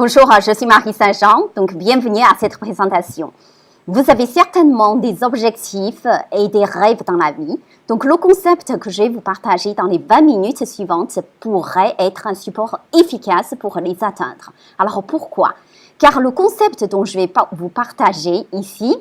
Bonjour, je suis Marie Saint-Jean, donc bienvenue à cette présentation. Vous avez certainement des objectifs et des rêves dans la vie. Donc le concept que je vais vous partager dans les 20 minutes suivantes pourrait être un support efficace pour les atteindre. Alors pourquoi? Car le concept dont je vais vous partager ici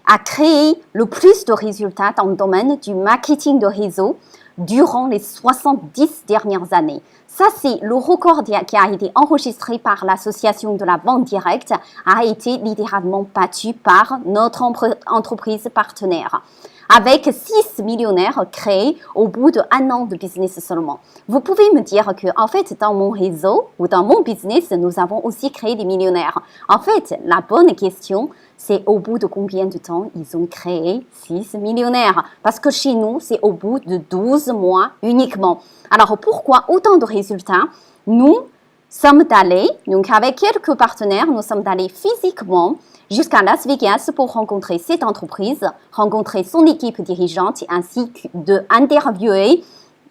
a créé le plus de résultats dans le domaine du marketing de réseau durant les 70 dernières années. Ça, c'est le record qui a été enregistré par l'association de la vente directe, a été littéralement battu par notre entreprise partenaire, avec 6 millionnaires créés au bout d'1 an de business seulement. Vous pouvez me dire que, en fait, dans mon réseau ou dans mon business, nous avons aussi créé des millionnaires. En fait, la bonne question, c'est au bout de combien de temps ils ont créé 6 millionnaires? Parce que chez nous, c'est au bout de 12 mois uniquement. Alors, pourquoi autant de résultats? Nous sommes allés, donc avec quelques partenaires, nous sommes allés physiquement jusqu'à Las Vegas pour rencontrer cette entreprise, rencontrer son équipe dirigeante ainsi que d'interviewer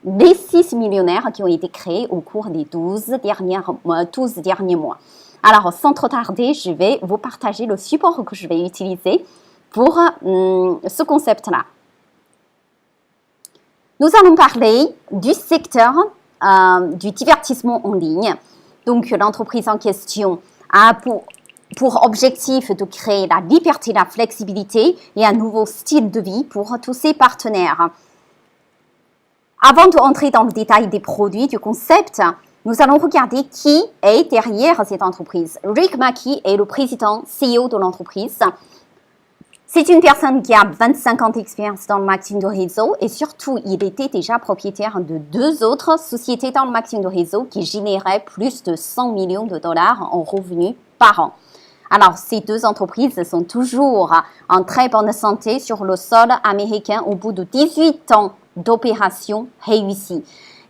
les 6 millionnaires qui ont été créés au cours des 12 derniers mois. Alors, sans trop tarder, je vais vous partager le support que je vais utiliser pour ce concept-là. Nous allons parler du secteur du divertissement en ligne. Donc, l'entreprise en question a pour objectif de créer la liberté, la flexibilité et un nouveau style de vie pour tous ses partenaires. Avant d'entrer dans le détail des produits, du concept, nous allons regarder qui est derrière cette entreprise. Rick Mackey est le président CEO de l'entreprise. C'est une personne qui a 25 ans d'expérience dans le marketing de réseau et surtout, il était déjà propriétaire de 2 autres sociétés dans le marketing de réseau qui généraient plus de 100 millions de dollars en revenus par an. Alors, ces 2 entreprises sont toujours en très bonne santé sur le sol américain au bout de 18 ans d'opérations réussies.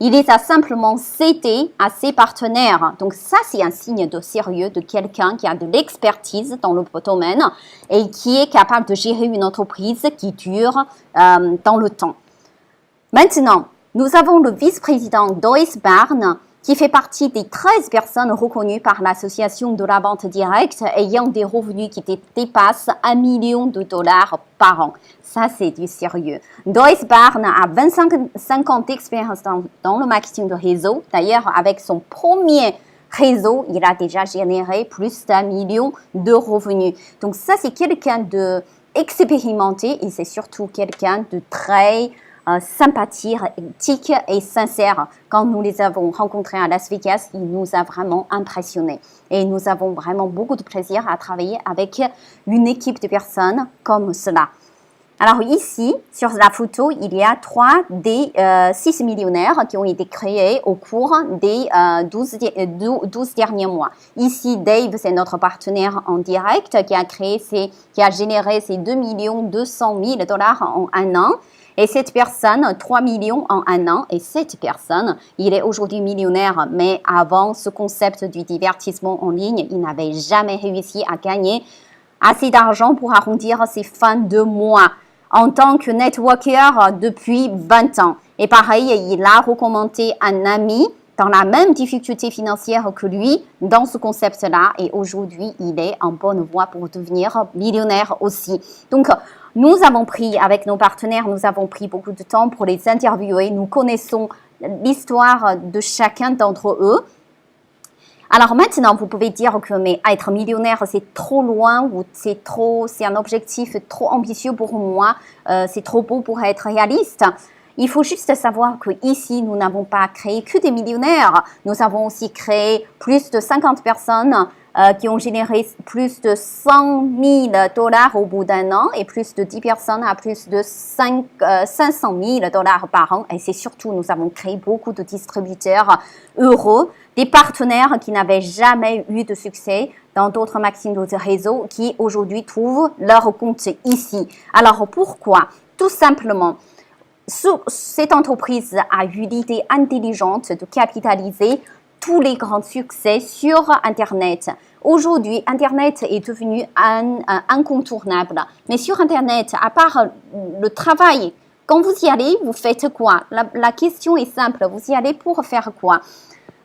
Il les a simplement cédés à ses partenaires. Donc ça, c'est un signe de sérieux de quelqu'un qui a de l'expertise dans le domaine et qui est capable de gérer une entreprise qui dure dans le temps. Maintenant, nous avons le vice-président Doris Barnes qui fait partie des 13 personnes reconnues par l'association de la vente directe ayant des revenus qui dépassent 1 million de dollars par an. Ça, c'est du sérieux. Doris Barnes a 25 ans d'expérience dans le marketing de réseau. D'ailleurs, avec son premier réseau, il a déjà généré plus d'1 million de revenus. Donc ça, c'est quelqu'un d'expérimenté et c'est surtout quelqu'un de très sympathique et sincère. Quand nous les avons rencontrés à Las Vegas, il nous a vraiment impressionnés. Et nous avons vraiment beaucoup de plaisir à travailler avec une équipe de personnes comme cela. Alors ici, sur la photo, il y a 3 des 6 millionnaires qui ont été créés au cours des 12 derniers mois. Ici, Dave, c'est notre partenaire en direct qui a généré ces 2 200 000 dollars en 1 an. Et cette personne, 3 millions en 1 an. Et cette personne, il est aujourd'hui millionnaire. Mais avant ce concept du divertissement en ligne, il n'avait jamais réussi à gagner assez d'argent pour arrondir ses fins de mois en tant que networker depuis 20 ans. Et pareil, il a recommandé un ami dans la même difficulté financière que lui dans ce concept-là. Et aujourd'hui, il est en bonne voie pour devenir millionnaire aussi. Donc, nous avons pris, avec nos partenaires, nous avons pris beaucoup de temps pour les interviewer. Nous connaissons l'histoire de chacun d'entre eux. Alors maintenant, vous pouvez dire que être millionnaire, c'est trop loin ou c'est un objectif trop ambitieux pour moi, c'est trop beau pour être réaliste. Il faut juste savoir qu'ici, nous n'avons pas créé que des millionnaires. Nous avons aussi créé plus de 50 personnes qui ont généré plus de 100 000 dollars au bout d'1 an et plus de 10 personnes à plus de 500 000 dollars par an. Et c'est surtout, nous avons créé beaucoup de distributeurs heureux, des partenaires qui n'avaient jamais eu de succès dans d'autres marketing de réseau qui aujourd'hui trouvent leur compte ici. Alors pourquoi? Tout simplement, cette entreprise a eu l'idée intelligente de capitaliser tous les grands succès sur Internet. Aujourd'hui, Internet est devenu incontournable. Mais sur Internet, à part le travail, quand vous y allez, vous faites quoi? La question est simple, vous y allez pour faire quoi?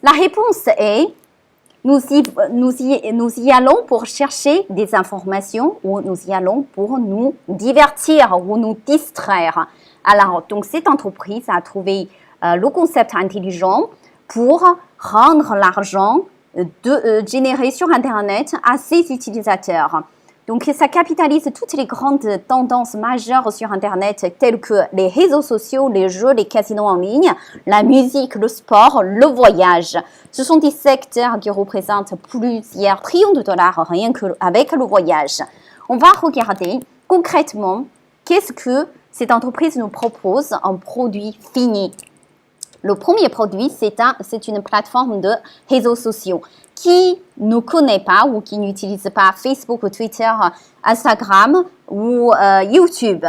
La réponse est nous y allons pour chercher des informations ou nous y allons pour nous divertir ou nous distraire. Alors, donc cette entreprise a trouvé le concept intelligent pour rendre l'argent généré sur Internet à ses utilisateurs. Donc, ça capitalise toutes les grandes tendances majeures sur Internet telles que les réseaux sociaux, les jeux, les casinos en ligne, la musique, le sport, le voyage. Ce sont des secteurs qui représentent plusieurs trillions de dollars rien qu'avec le voyage. On va regarder concrètement qu'est-ce que cette entreprise nous propose en produit fini. Le premier produit, c'est une plateforme de réseaux sociaux. Qui ne connaît pas ou qui n'utilise pas Facebook ou Twitter, Instagram ou YouTube.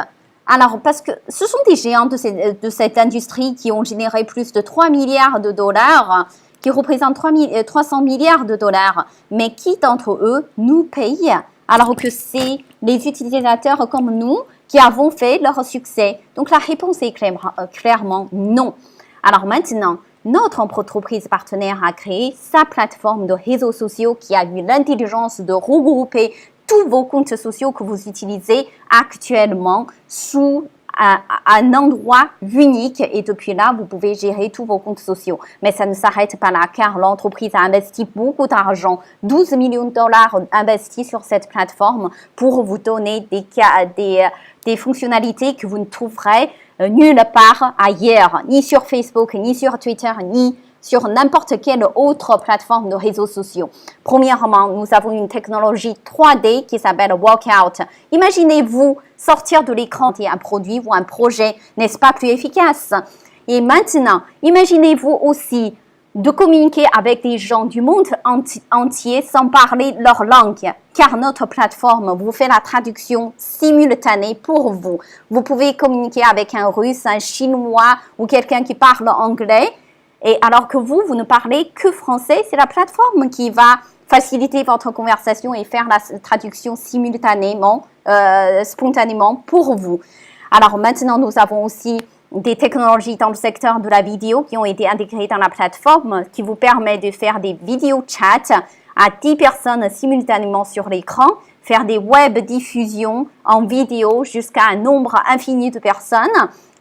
Alors, parce que ce sont des géants de cette industrie qui ont généré plus de 3 milliards de dollars, qui représentent 300 milliards de dollars. Mais qui d'entre eux nous paye alors que c'est les utilisateurs comme nous qui avons fait leur succès? Donc, la réponse est clairement non. Alors maintenant, notre entreprise partenaire a créé sa plateforme de réseaux sociaux qui a eu l'intelligence de regrouper tous vos comptes sociaux que vous utilisez actuellement sous un endroit unique et depuis là, vous pouvez gérer tous vos comptes sociaux. Mais ça ne s'arrête pas là car l'entreprise a investi beaucoup d'argent, 12 millions de dollars investis sur cette plateforme pour vous donner des fonctionnalités que vous ne trouverez nulle part ailleurs, ni sur Facebook, ni sur Twitter, ni sur n'importe quelle autre plateforme de réseaux sociaux. Premièrement, nous avons une technologie 3D qui s'appelle Walkout. Imaginez-vous sortir de l'écran et un produit ou un projet, n'est-ce pas plus efficace? Et maintenant, imaginez-vous aussi de communiquer avec des gens du monde entier sans parler leur langue, car notre plateforme vous fait la traduction simultanée pour vous. Vous pouvez communiquer avec un Russe, un Chinois ou quelqu'un qui parle anglais, et alors que vous ne parlez que français, c'est la plateforme qui va faciliter votre conversation et faire la traduction spontanément pour vous. Alors maintenant, nous avons aussi des technologies dans le secteur de la vidéo qui ont été intégrées dans la plateforme qui vous permet de faire des vidéos chat à 10 personnes simultanément sur l'écran, faire des web diffusions en vidéo jusqu'à un nombre infini de personnes.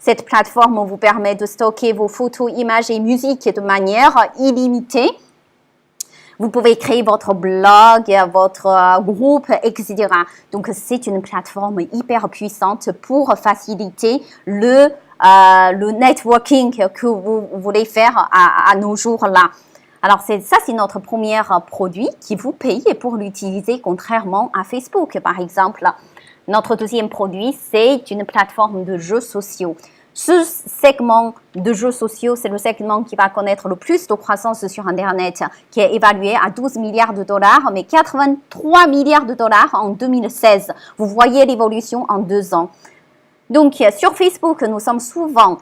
Cette plateforme vous permet de stocker vos photos, images et musiques de manière illimitée. Vous pouvez créer votre blog, votre groupe, etc. Donc, c'est une plateforme hyper puissante pour faciliter le networking que vous voulez faire à nos jours-là. Alors, c'est notre premier produit qui vous payez pour l'utiliser, contrairement à Facebook, par exemple. Notre deuxième produit, c'est une plateforme de jeux sociaux. Ce segment de jeux sociaux, c'est le segment qui va connaître le plus de croissance sur Internet, qui est évalué à 12 milliards de dollars, mais 83 milliards de dollars en 2016. Vous voyez l'évolution en 2 ans. Donc, sur Facebook, nous sommes souvent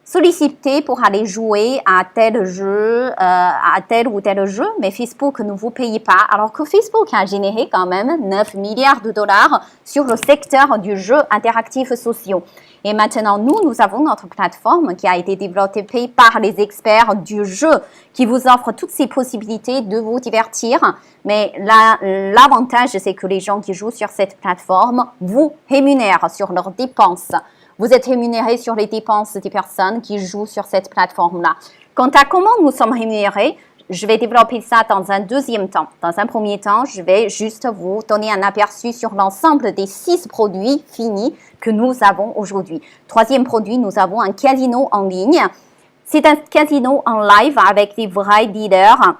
sollicités pour aller jouer à tel jeu, à tel ou tel jeu, mais Facebook ne vous paye pas, alors que Facebook a généré quand même 9 milliards de dollars sur le secteur du jeu interactif sociaux. Et maintenant, nous avons notre plateforme qui a été développée par les experts du jeu qui vous offre toutes ces possibilités de vous divertir. Mais l'avantage, c'est que les gens qui jouent sur cette plateforme vous rémunèrent sur leurs dépenses. Vous êtes rémunéré sur les dépenses des personnes qui jouent sur cette plateforme-là. Quant à comment nous sommes rémunérés, je vais développer ça dans un deuxième temps. Dans un premier temps, je vais juste vous donner un aperçu sur l'ensemble des 6 produits finis que nous avons aujourd'hui. Troisième produit, nous avons un casino en ligne. C'est un casino en live avec des vrais dealers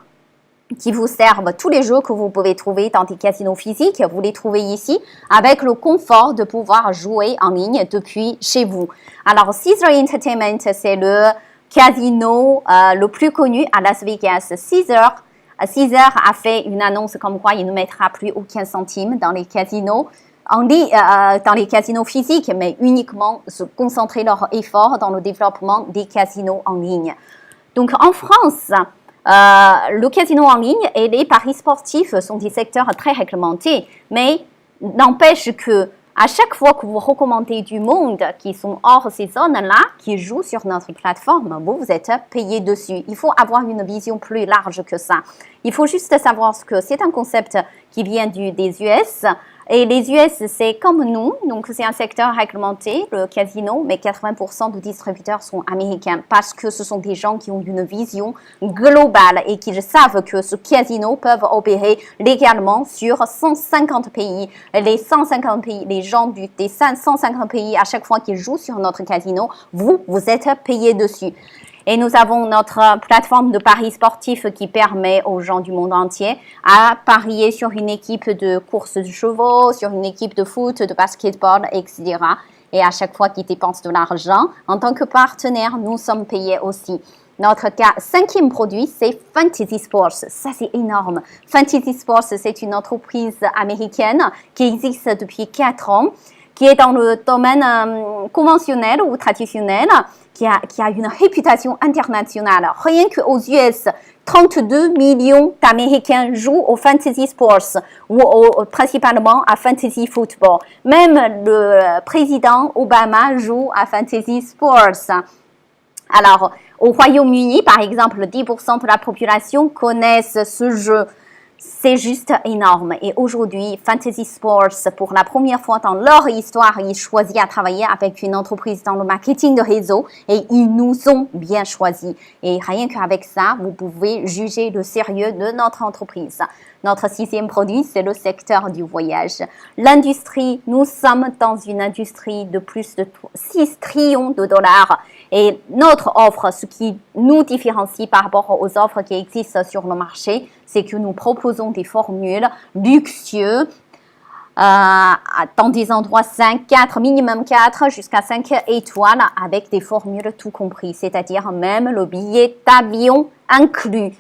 qui vous servent tous les jeux que vous pouvez trouver dans des casinos physiques. Vous les trouvez ici avec le confort de pouvoir jouer en ligne depuis chez vous. Alors, Caesars Entertainment, c'est le casino le plus connu à Las Vegas. Caesars a fait une annonce comme quoi il ne mettra plus aucun centime dans les casinos dans les casinos physiques, mais uniquement se concentrer leurs efforts dans le développement des casinos en ligne. Donc en France, le casino en ligne et les paris sportifs sont des secteurs très réglementés, mais n'empêche que à chaque fois que vous recommandez du monde qui sont hors ces zones-là, qui jouent sur notre plateforme, vous êtes payé dessus. Il faut avoir une vision plus large que ça. Il faut juste savoir que c'est un concept qui vient des US. Et les US, c'est comme nous, donc c'est un secteur réglementé, le casino, mais 80% de distributeurs sont américains parce que ce sont des gens qui ont une vision globale et qui savent que ce casino peuvent opérer légalement sur 150 pays. Les 150 pays, les gens des 150 pays, à chaque fois qu'ils jouent sur notre casino, vous êtes payé dessus. Et nous avons notre plateforme de paris sportif qui permet aux gens du monde entier à parier sur une équipe de course de chevaux, sur une équipe de foot, de basketball, etc. Et à chaque fois qu'ils dépensent de l'argent, en tant que partenaire, nous sommes payés aussi. Notre cinquième produit, c'est Fantasy Sports. Ça, c'est énorme. Fantasy Sports, c'est une entreprise américaine qui existe depuis 4 ans, qui est dans le domaine conventionnel ou traditionnel, qui a une réputation internationale. Rien qu'aux US, 32 millions d'Américains jouent au Fantasy Sports ou principalement à Fantasy Football. Même le président Obama joue à Fantasy Sports. Alors, au Royaume-Uni, par exemple, 10% de la population connaissent ce jeu. C'est juste énorme. Et aujourd'hui, Fantasy Sports, pour la première fois dans leur histoire, ils choisissent à travailler avec une entreprise dans le marketing de réseau et ils nous ont bien choisis. Et rien qu'avec ça, vous pouvez juger le sérieux de notre entreprise. Notre sixième produit, c'est le secteur du voyage. L'industrie, nous sommes dans une industrie de plus de 6 trillions de dollars. Et notre offre, ce qui nous différencie par rapport aux offres qui existent sur le marché, c'est que nous proposons des formules luxueuses dans des endroits 5, 4, minimum 4, jusqu'à 5 étoiles avec des formules tout compris, c'est-à-dire même le billet d'avion inclus.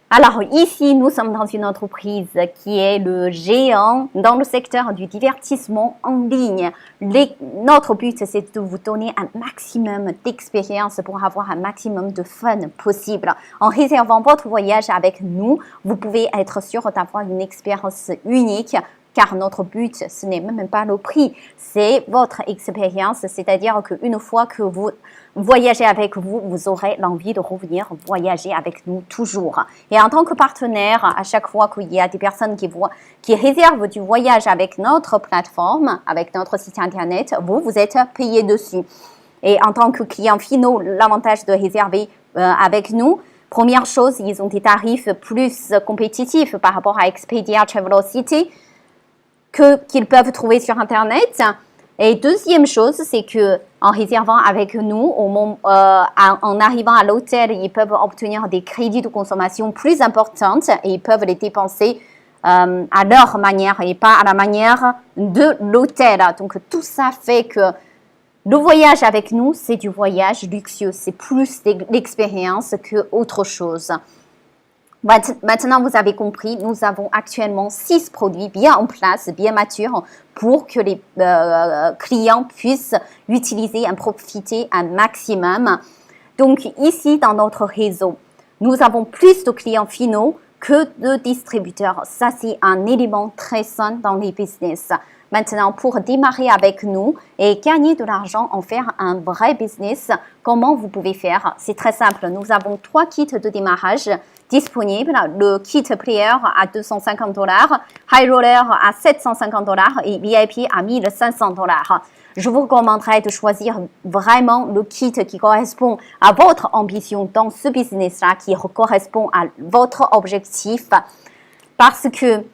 Alors ici, nous sommes dans une entreprise qui est le géant dans le secteur du divertissement en ligne. Notre but, c'est de vous donner un maximum d'expérience pour avoir un maximum de fun possible. En réservant votre voyage avec nous, vous pouvez être sûr d'avoir une expérience unique. Car notre but, ce n'est même pas le prix, c'est votre expérience. C'est-à-dire qu'une fois que vous voyagez avec vous, vous aurez l'envie de revenir voyager avec nous toujours. Et en tant que partenaire, à chaque fois qu'il y a des personnes qui réservent du voyage avec notre plateforme, avec notre site internet, vous êtes payé dessus. Et en tant que client finaux, l'avantage de réserver avec nous, première chose, ils ont des tarifs plus compétitifs par rapport à Expedia, Travelocity, qu'ils peuvent trouver sur Internet. Et deuxième chose, c'est que en réservant avec nous, en arrivant à l'hôtel, ils peuvent obtenir des crédits de consommation plus importants et ils peuvent les dépenser à leur manière et pas à la manière de l'hôtel. Donc tout ça fait que le voyage avec nous, c'est du voyage luxueux, c'est plus l'expérience qu'autre chose. Maintenant, vous avez compris, nous avons actuellement 6 produits bien en place, bien matures, pour que les clients puissent utiliser et en profiter un maximum. Donc ici, dans notre réseau, nous avons plus de clients finaux que de distributeurs. Ça, c'est un élément très sain dans les business. Maintenant, pour démarrer avec nous et gagner de l'argent, en faire un vrai business, comment vous pouvez faire? C'est très simple. Nous avons 3 kits de démarrage disponibles. Le kit player à $250, high roller à $750 et VIP à $1500. Je vous recommanderais de choisir vraiment le kit qui correspond à votre ambition dans ce business-là, qui correspond à votre objectif. Parce que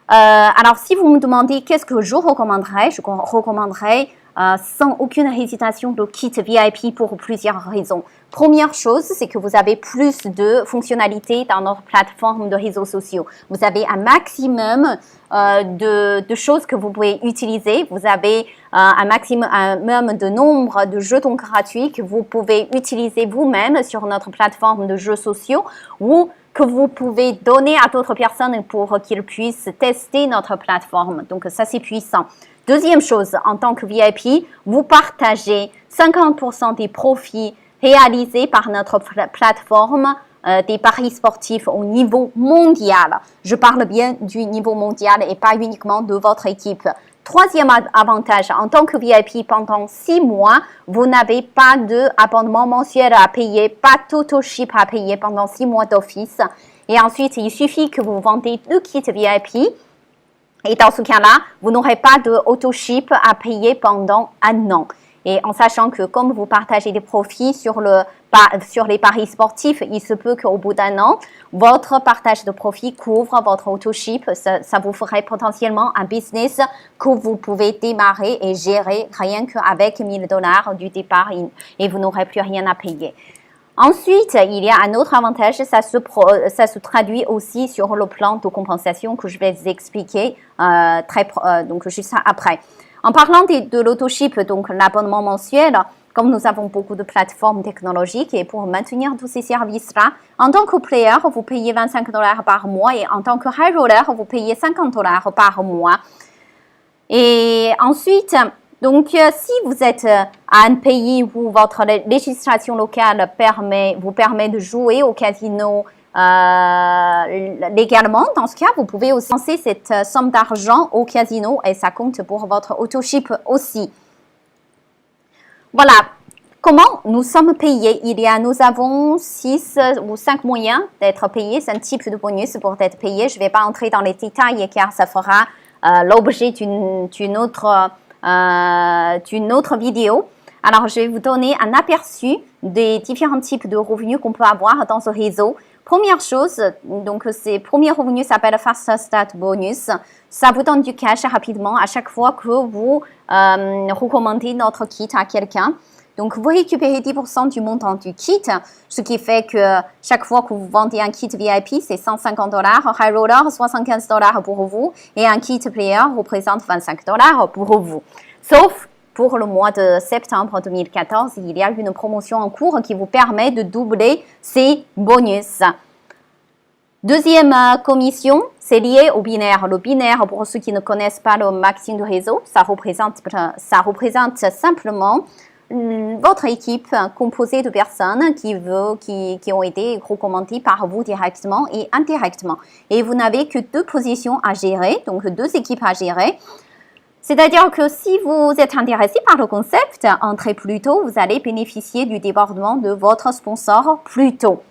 alors, si vous me demandez qu'est-ce que je recommanderais sans aucune hésitation le kit VIP pour plusieurs raisons. Première chose, c'est que vous avez plus de fonctionnalités dans notre plateforme de réseaux sociaux. Vous avez un maximum de choses que vous pouvez utiliser. Vous avez un maximum de nombre de jetons gratuits que vous pouvez utiliser vous-même sur notre plateforme de jeux sociaux ou que vous pouvez donner à d'autres personnes pour qu'ils puissent tester notre plateforme. Donc, ça, c'est puissant. Deuxième chose, en tant que VIP, vous partagez 50% des profits réalisés par notre plateforme des paris sportifs au niveau mondial. Je parle bien du niveau mondial et pas uniquement de votre équipe. Troisième avantage, en tant que VIP pendant 6 mois, vous n'avez pas d'abonnement mensuel à payer, pas d'autoship à payer pendant 6 mois d'office. Et ensuite, il suffit que vous vendez 2 kits VIP. Et dans ce cas-là, vous n'aurez pas d'autoship à payer pendant 1 an. Et en sachant que comme vous partagez des profits sur les paris sportifs, il se peut qu'au bout d'1 an, votre partage de profits couvre votre autoship. Ça vous ferait potentiellement un business que vous pouvez démarrer et gérer rien qu'avec $1000 du départ et vous n'aurez plus rien à payer. Ensuite, il y a un autre avantage, ça se traduit aussi sur le plan de compensation que je vais vous expliquer donc juste après. En parlant de l'autoship, donc l'abonnement mensuel, comme nous avons beaucoup de plateformes technologiques et pour maintenir tous ces services-là, en tant que player, vous payez $25 par mois et en tant que high roller, vous payez $50 par mois. Et ensuite, donc si vous êtes à un pays où votre législation locale vous permet de jouer au casino légalement, dans ce cas, vous pouvez aussi lancer cette somme d'argent au casino et ça compte pour votre autoship aussi. Voilà, comment nous sommes payés. Nous avons 6 ou 5 moyens d'être payés. C'est un type de bonus pour être payé. Je ne vais pas entrer dans les détails car ça fera l'objet d'une autre vidéo. Alors, je vais vous donner un aperçu des différents types de revenus qu'on peut avoir dans ce réseau. Première chose, donc ce premier revenu s'appelle Fast Start Bonus. Ça vous donne du cash rapidement à chaque fois que vous recommandez notre kit à quelqu'un. Donc, vous récupérez 10% du montant du kit, ce qui fait que chaque fois que vous vendez un kit VIP, c'est $150, High Roller, $75 pour vous et un kit Player représente $25 pour vous. Sauf pour le mois de septembre 2014, il y a une promotion en cours qui vous permet de doubler ces bonus. Deuxième commission, c'est lié au binaire. Le binaire, pour ceux qui ne connaissent pas le marketing de réseau, ça représente simplement votre équipe composée de personnes qui ont été recommandées par vous directement et indirectement. Et vous n'avez que 2 positions à gérer, donc 2 équipes à gérer. C'est-à-dire que si vous êtes intéressé par le concept, entrez plus tôt, vous allez bénéficier du débordement de votre sponsor plus tôt.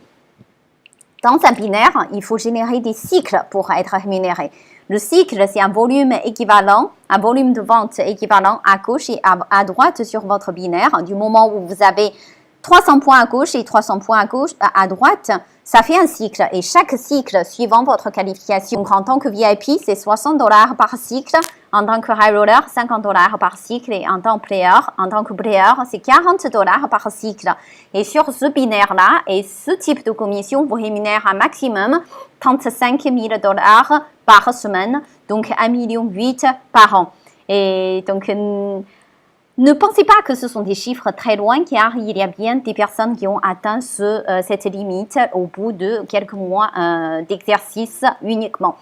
Dans un binaire, il faut générer des cycles pour être rémunéré. Le cycle, c'est un volume équivalent, un volume de vente équivalent à gauche et à droite sur votre binaire. Du moment où vous avez 300 points à gauche et 300 points à droite, ça fait un cycle. Et chaque cycle, suivant votre qualification, donc en tant que VIP, c'est $60 par cycle. En tant que high roller, $50 par cycle. Et en tant que player, c'est $40 par cycle. Et sur ce binaire-là, et ce type de commission vous rémunère un maximum $35 000 par semaine, donc 1,8 million par an. Et donc, ne pensez pas que ce sont des chiffres très loin, car il y a bien des personnes qui ont atteint cette limite au bout de quelques mois d'exercice uniquement.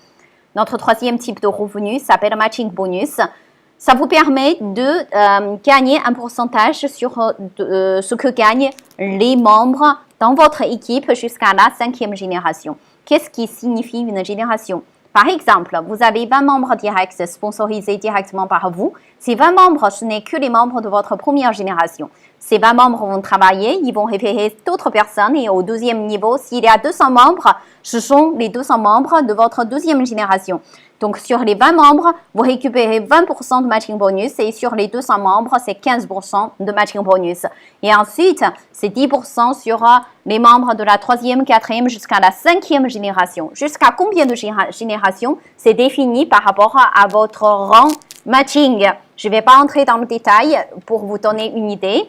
Notre troisième type de revenu s'appelle Matching Bonus. Ça vous permet de gagner un pourcentage sur ce que gagnent les membres dans votre équipe jusqu'à la 5e génération. Qu'est-ce qui signifie une génération? Par exemple, vous avez 20 membres directs sponsorisés directement par vous. Ces 20 membres, ce n'est que les membres de votre première génération. Ces 20 membres vont travailler, ils vont référer d'autres personnes et au deuxième niveau, s'il y a 200 membres, ce sont les 200 membres de votre deuxième génération. Donc, sur les 20 membres, vous récupérez 20% de matching bonus et sur les 200 membres, c'est 15% de matching bonus. Et ensuite, c'est 10% sur les membres de la 3e, 4e jusqu'à la 5e génération. Jusqu'à combien de générations? C'est défini par rapport à votre rang matching. Je ne vais pas entrer dans le détail pour vous donner une idée.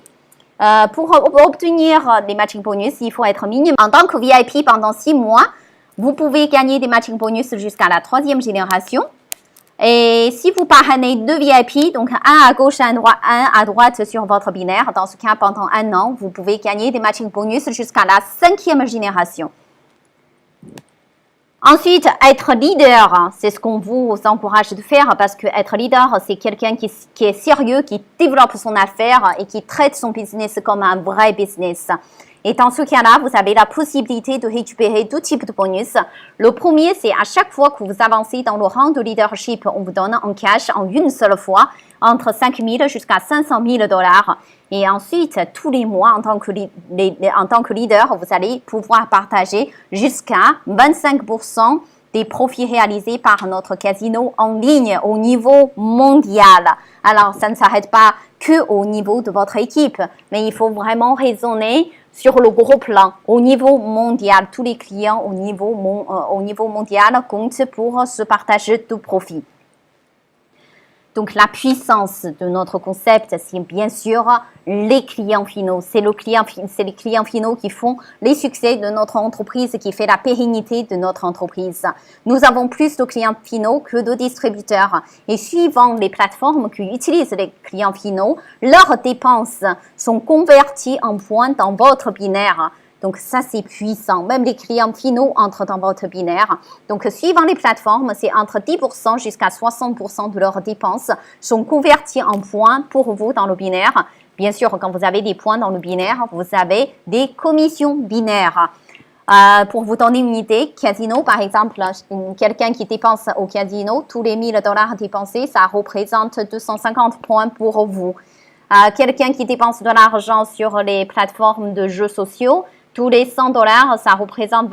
Pour obtenir des matching bonus, il faut être minimum. En tant que VIP pendant 6 mois, vous pouvez gagner des matching bonus jusqu'à la 3e génération. Et si vous parrainez 2 VIP, donc un à gauche, un à droite sur votre binaire, dans ce cas, pendant 1 an, vous pouvez gagner des matching bonus jusqu'à la 5e génération. Ensuite, être leader, c'est ce qu'on vous encourage de faire parce que être leader, c'est quelqu'un qui est sérieux, qui développe son affaire et qui traite son business comme un vrai business. Et dans ce cas-là, vous avez la possibilité de récupérer deux types de bonus. Le premier, c'est à chaque fois que vous avancez dans le rang de leadership, on vous donne en cash en une seule fois entre 5 000 jusqu'à 500 000 $. Et ensuite, tous les mois, en tant que leader, vous allez pouvoir partager jusqu'à 25% des profits réalisés par notre casino en ligne au niveau mondial. Alors, ça ne s'arrête pas que au niveau de votre équipe, mais il faut vraiment raisonner sur le gros plan, au niveau mondial. Tous les clients au niveau mondial comptent pour ce partage de profits. Donc, la puissance de notre concept, c'est bien sûr les clients finaux. C'est les clients finaux qui font les succès de notre entreprise, qui fait la pérennité de notre entreprise. Nous avons plus de clients finaux que de distributeurs. Et suivant les plateformes qui utilisent les clients finaux, leurs dépenses sont converties en points dans votre binaire. Donc, ça, c'est puissant. Même les clients finaux entrent dans votre binaire. Donc, suivant les plateformes, c'est entre 10% jusqu'à 60% de leurs dépenses sont convertis en points pour vous dans le binaire. Bien sûr, quand vous avez des points dans le binaire, vous avez des commissions binaires. Pour vous donner une idée, casino, par exemple, quelqu'un qui dépense au casino, tous les 1000 $ dépensés, ça représente 250 points pour vous. Quelqu'un qui dépense de l'argent sur les plateformes de jeux sociaux, tous les 100 $, ça représente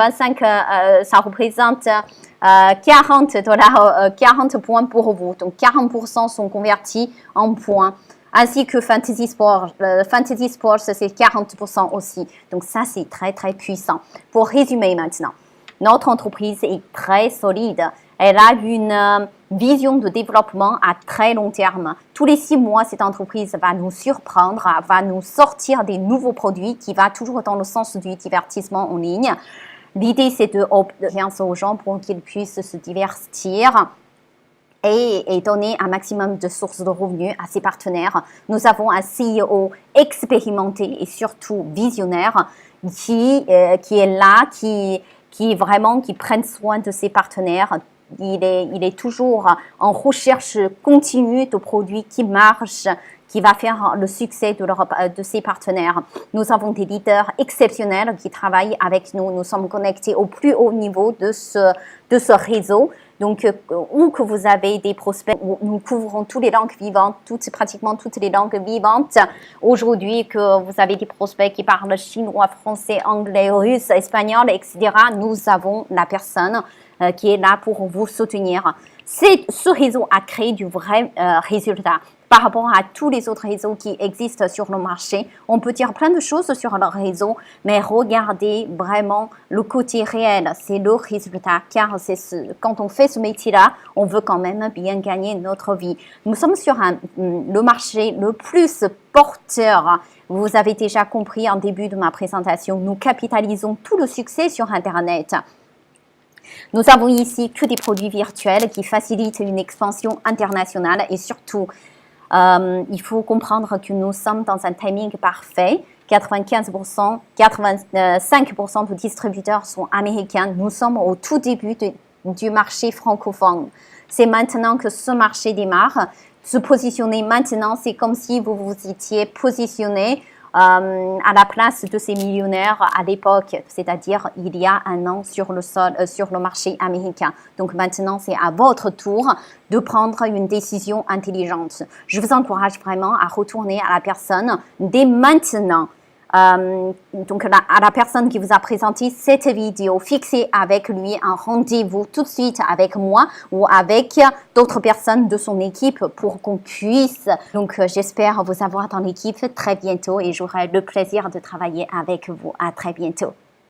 40 $, 40 points pour vous. Donc, 40% sont convertis en points. Ainsi que Fantasy Sports. Fantasy Sports, c'est 40% aussi. Donc, ça, c'est très, très puissant. Pour résumer maintenant, notre entreprise est très solide. Elle a une vision de développement à très long terme. Tous les 6 mois, cette entreprise va nous surprendre, va nous sortir des nouveaux produits qui vont toujours dans le sens du divertissement en ligne. L'idée, c'est de offrir aux gens pour qu'ils puissent se divertir et donner un maximum de sources de revenus à ses partenaires. Nous avons un CEO expérimenté et surtout visionnaire qui est là, qui prenne soin de ses partenaires. Il est toujours en recherche continue de produits qui marchent, qui va faire le succès de ses partenaires. Nous avons des leaders exceptionnels qui travaillent avec nous. Nous sommes connectés au plus haut niveau de ce réseau. Donc, où que vous avez des prospects, nous couvrons toutes les langues vivantes, pratiquement toutes les langues vivantes. Aujourd'hui, que vous avez des prospects qui parlent chinois, français, anglais, russe, espagnol, etc., nous avons la personne qui est là pour vous soutenir. Ce réseau a créé du vrai résultat. Par rapport à tous les autres réseaux qui existent sur le marché, on peut dire plein de choses sur leur réseau, mais regardez vraiment le côté réel, c'est le résultat, car quand on fait ce métier-là, on veut quand même bien gagner notre vie. Nous sommes sur le marché le plus porteur. Vous avez déjà compris en début de ma présentation, nous capitalisons tout le succès sur Internet. Nous avons ici que des produits virtuels qui facilitent une expansion internationale et surtout, il faut comprendre que nous sommes dans un timing parfait. 85% de distributeurs sont américains. Nous sommes au tout début du marché francophone. C'est maintenant que ce marché démarre. Se positionner maintenant, c'est comme si vous vous étiez positionné à la place de ces millionnaires à l'époque, c'est-à-dire il y a un an sur le marché américain. Donc maintenant, c'est à votre tour de prendre une décision intelligente. Je vous encourage vraiment à retourner à la personne dès maintenant. Donc à la personne qui vous a présenté cette vidéo, fixez avec lui un rendez-vous tout de suite avec moi ou avec d'autres personnes de son équipe pour qu'on puisse. Donc j'espère vous avoir dans l'équipe très bientôt et j'aurai le plaisir de travailler avec vous. À très bientôt.